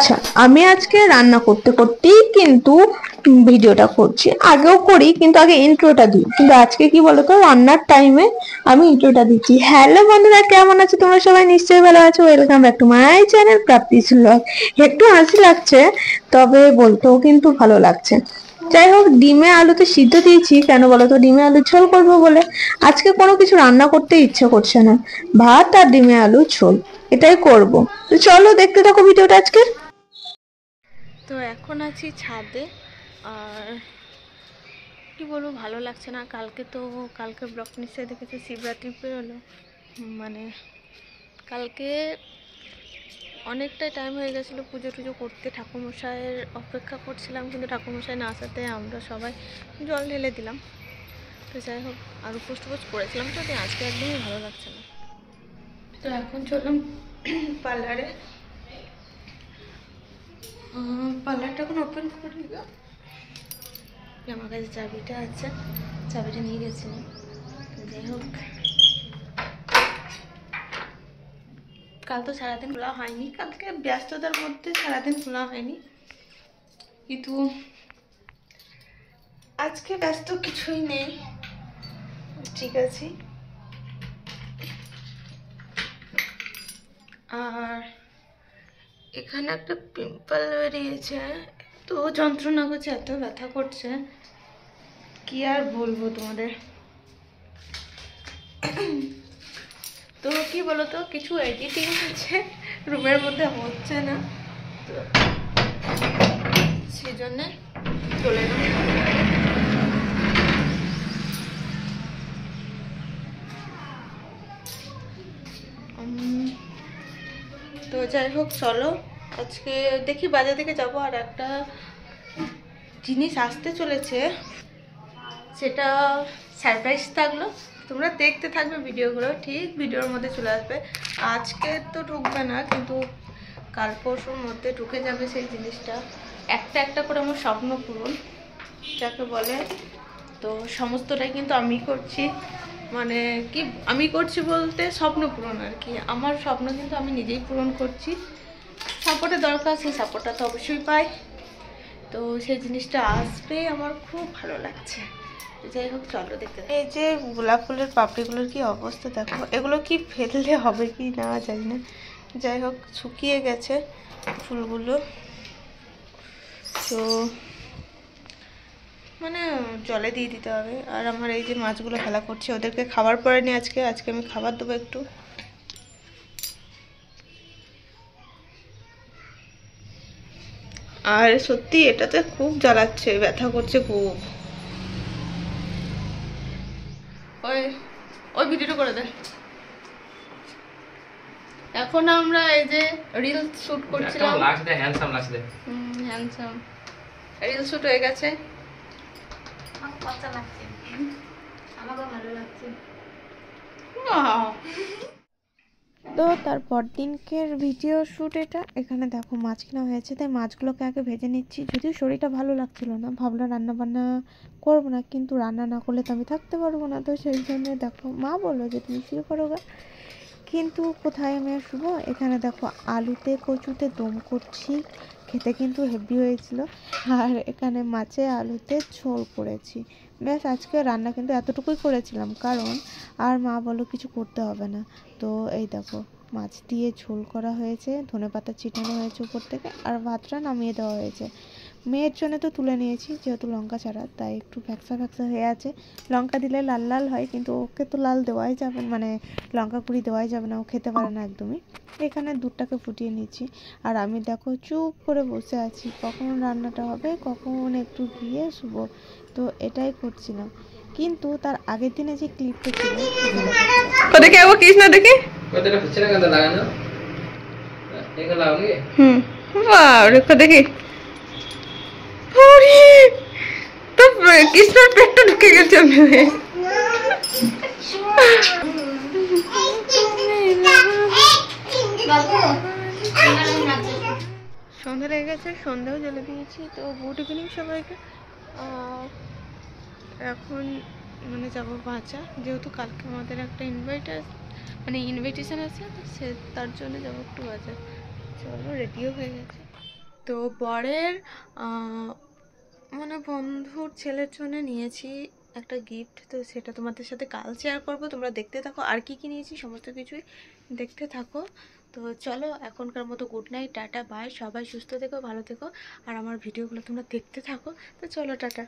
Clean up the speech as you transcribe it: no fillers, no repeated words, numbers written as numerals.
আচ্ছা, আমি আজকে রান্না করতে করতেই কিন্তু ভিডিওটা করছি। আগেও করি, কিন্তু আগে ইন্ট্রোটা দিই। কিন্তু আজকে কি বলতো, রান্নার টাইমে আমি ইন্ট্রোটা দিচ্ছি। হ্যালো বন্ধুরা, কেমন আছো তোমরা? সবাই নিশ্চয়ই ভালো আছো। Welcome back to my channel প্রাপ্তিস blog. একটু হাসি লাগছে, তবে বলতেও কিন্তু ভালো লাগছে। যাই হোক, ডিমে আলুতে সিদ্ধ দিয়েছি। কেন বলতো? ডিমে আলু ঝোল করবো বলে। আজকে কোনো কিছু রান্না করতে ইচ্ছে করছে না, ভাত আর ডিমে আলু ঝোল এটাই করব। তো চলো দেখতে থাকো ভিডিওটা আজকে। তো এখন আছি ছাদে, আর কি বলবো, ভালো লাগছে না। কালকে ব্লগ নিশ্চয়ই দেখেছি, শিবরাত্রি পেরোলো। মানে কালকে অনেকটাই টাইম হয়ে গেছিলো পুজো টুজো করতে। ঠাকুরমশাইয়ের অপেক্ষা করছিলাম, কিন্তু ঠাকুরমশাই না আসাতে আমরা সবাই জল ঢেলে দিলাম। তো যাই হোক, আর উপোস টুপোস করেছিলাম, তো আজকে একদমই ভালো লাগছে না। তো এখন চললাম পার্লারে। পার্লারটা এখন ওপেন করে দিল। আমার কাছে চাবিটা আছে, চাবিটা নিয়ে গেছিলাম। যাই হোক, কাল তো সারাদিন খোলা হয়নি, কালকে ব্যস্ততার মধ্যে সারাদিন খোলা হয়নি, কিন্তু আজকে ব্যস্ত কিছুই নেই, ঠিক আছে। আর এখানে একটা পিম্পল বেরিয়েছে, তো যন্ত্রণা করছে, এত ব্যথা করছে, কি আর বলবো তোমাদের। তো কি বলতো, কিছু এডিটিং হচ্ছে রুমের মধ্যে, হচ্ছে না, তো সেই জন্যে চলে এলাম। তো যাই হোক, চলো আজকে দেখি বাজার থেকে যাবো, আর একটা জিনিস আসতে চলেছে, সেটা সারপ্রাইজ থাকলো। তোমরা দেখতে থাকবে ভিডিওগুলো, ঠিক ভিডিওর মধ্যে চলে আসবে। আজকে তো ঢুকবে না, কিন্তু কাল পরশুর মধ্যে ঢুকে যাবে সেই জিনিসটা। একটা একটা করে আমার স্বপ্ন পূরণ যাকে বলে। তো সমস্তটাই কিন্তু আমি করছি, মানে কি আমি করছি বলতে স্বপ্ন পূরণ আর কি। আমার স্বপ্ন কিন্তু আমি নিজেই পূরণ করছি। সাপোর্টের দরকার, সেই সাপোর্টটা তো অবশ্যই পাই। তো সেই জিনিসটা আসবে, আমার খুব ভালো লাগছে। যাই হোক, চলো দেখতে। এই যে গোলাপ ফুলের পাপড়িগুলোর কি অবস্থা দেখো, এগুলো কি ফেললে হবে কি না জানি না। যাই হোক, শুকিয়ে গেছে ফুলগুলো, তো মানে জলে দিয়ে দিতে হবে। আর আমার এই যে মাছগুলো খেলা করছে, ওদেরকে খাবার পরে নি আজকে আমি খাবার দেবো একটু। আর সত্যি এটাতে খুব জ্বালাচ্ছে, ব্যথা করছে খুব। ওই ওই ভিডিওটা করে দে। এখন আমরা এই যে রিল শুট করছিলাম, হ্যান্ডসাম রিল শুট হয়ে গেছে। তো তারপর দিনকের ভিডিও শ্যুট এটা। এখানে দেখো মাছ কিনা হয়েছে, তাই মাছগুলোকে আগে ভেজে নিচ্ছি। যদিও শরীরটা ভালো লাগছিল না, ভাবলাম রান্না বান্না করবো না, কিন্তু রান্না না করলে তো আমি থাকতে পারবো না। তো সেই জন্য দেখো মা বললো যে তুমি শুরু করো গা, কিন্তু কোথায় আমি আর শুভ। এখানে দেখো আলুতে কচুতে দম করছি, খেতে কিন্তু হেভি হয়েছিল। আর এখানে মাছে আলুতে ঝোল করেছি। ব্যাস, আজকে রান্না কিন্তু এতটুকুই করেছিলাম, কারণ আর মা বললো কিছু করতে হবে না। তো এই দেখো, মাছ দিয়ে ঝোল করা হয়েছে, ধনেপাতা ছিটানো হয়েছে উপর থেকে, আর ভাতটা নামিয়ে দেওয়া হয়েছে। মেয়ের জন্য তো তুলে নিয়েছি, যেহেতু লঙ্কা ছাড়া, তাই একটু ফ্যাকসা ফ্যাকসা হয়ে আছে। লঙ্কা দিলে লাল লাল হয়, কিন্তু ওকে তো লাল দেওয়াই যাবে, মানে লঙ্কা গুঁড়ি দেওয়াই যাবে না, ও খেতে পারে না একদমই। এখানে দুধটাকে ফুটিয়ে নিচ্ছি, আর আমি দেখো চুপ করে বসে আছি, কখন রান্নাটা হবে, কখন একটু গিয়ে শুভ। তো এটাই করছিলাম, কিন্তু তার আগের দিনে যে ক্লিপটা ছিল ওদেরকে একবার কৃষ্ণ দেখি দেখি তো কৃষ্ণর পেটটা ঢুকে গেছে। সন্ধ্যা লেগে গেছে, সন্ধ্যাও জ্বলে দিয়েছি। তো গুড ইভিনিং সবাইকে। এখন মানে যাবো বাঁচা, যেহেতু কালকে আমাদের একটা ইনভাইটেশন আছে, তো সে তার জন্য যাবো একটু বাজার। চলো, রেডিও হয়ে গেছে। তো বরের মানে বন্ধুর ছেলের জন্য নিয়েছি একটা গিফট, তো সেটা তোমাদের সাথে কাল শেয়ার করবো। তোমরা দেখতে থাকো আর কি কি নিয়েছি সমস্ত কিছুই দেখতে থাকো। তো চলো এখনকার মতো গুড নাইট, টাটা বাই, সবাই সুস্থ থেকো, ভালো থেকো, আর আমার ভিডিওগুলো তোমরা দেখতে থাকো। তো চলো টাটা।